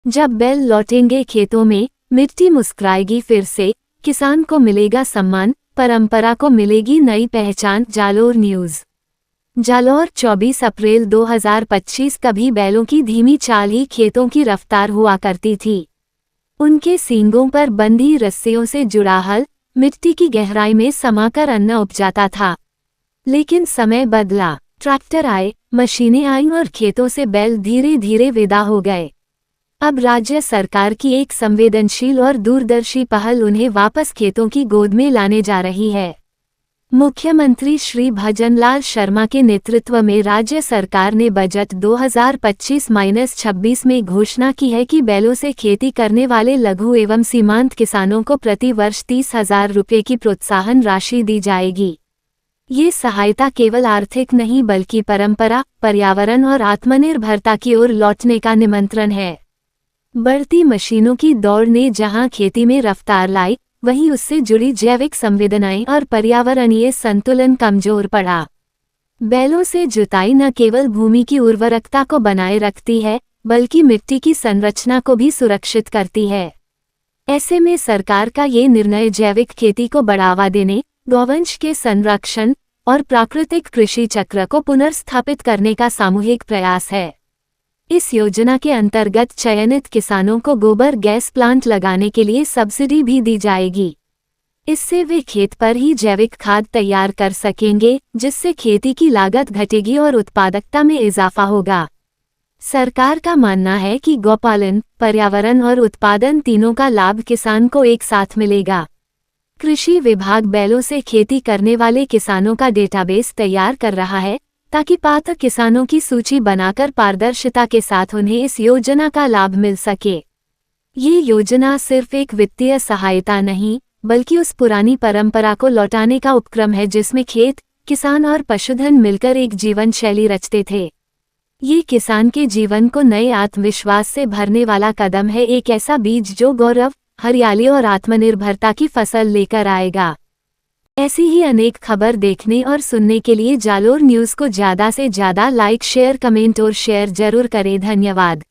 जब बैल लौटेंगे खेतों में, मिट्टी मुस्कुराएगी फिर से, किसान को मिलेगा सम्मान, परंपरा को मिलेगी नई पहचान। जालोर न्यूज़। जालोर 24 अप्रैल 2025। कभी बैलों की धीमी चाल ही खेतों की रफ्तार हुआ करती थी। उनके सींगों पर बंधी रस्सियों से जुड़ा हल मिट्टी की गहराई में समाकर अन्न उपजाता था। लेकिन समय बदला, ट्रैक्टर आए, मशीनें आईं और खेतों से बैल धीरे धीरे विदा हो गए। अब राज्य सरकार की एक संवेदनशील और दूरदर्शी पहल उन्हें वापस खेतों की गोद में लाने जा रही है। मुख्यमंत्री श्री भजनलाल शर्मा के नेतृत्व में राज्य सरकार ने बजट 2025-26 में घोषणा की है कि बैलों से खेती करने वाले लघु एवं सीमांत किसानों को प्रति वर्ष 30,000 रुपये की प्रोत्साहन राशि दी जाएगी। ये सहायता केवल आर्थिक नहीं बल्कि परंपरा, पर्यावरण और आत्मनिर्भरता की ओर लौटने का निमंत्रण है। बढ़ती मशीनों की दौड़ ने जहां खेती में रफ्तार लाई, वहीं उससे जुड़ी जैविक संवेदनाएं और पर्यावरणीय संतुलन कमजोर पड़ा। बैलों से जुताई न केवल भूमि की उर्वरकता को बनाए रखती है, बल्कि मिट्टी की संरचना को भी सुरक्षित करती है। ऐसे में सरकार का ये निर्णय जैविक खेती को बढ़ावा देने, गौवंश के संरक्षण और प्राकृतिक कृषि चक्र को पुनर्स्थापित करने का सामूहिक प्रयास है। इस योजना के अंतर्गत चयनित किसानों को गोबर गैस प्लांट लगाने के लिए सब्सिडी भी दी जाएगी। इससे वे खेत पर ही जैविक खाद तैयार कर सकेंगे, जिससे खेती की लागत घटेगी और उत्पादकता में इजाफा होगा। सरकार का मानना है कि गौपालन, पर्यावरण और उत्पादन तीनों का लाभ किसान को एक साथ मिलेगा। कृषि विभाग बैलों से खेती करने वाले किसानों का डेटाबेस तैयार कर रहा है, ताकि पात्र किसानों की सूची बनाकर पारदर्शिता के साथ उन्हें इस योजना का लाभ मिल सके। ये योजना सिर्फ एक वित्तीय सहायता नहीं, बल्कि उस पुरानी परंपरा को लौटाने का उपक्रम है जिसमें खेत, किसान और पशुधन मिलकर एक जीवन शैली रचते थे। ये किसान के जीवन को नए आत्मविश्वास से भरने वाला कदम है, एक ऐसा बीज जो गौरव, हरियाली और आत्मनिर्भरता की फसल लेकर आएगा। ऐसी ही अनेक खबर देखने और सुनने के लिए जालोर न्यूज़ को ज़्यादा से ज़्यादा लाइक, शेयर, कमेंट और शेयर जरूर करें। धन्यवाद।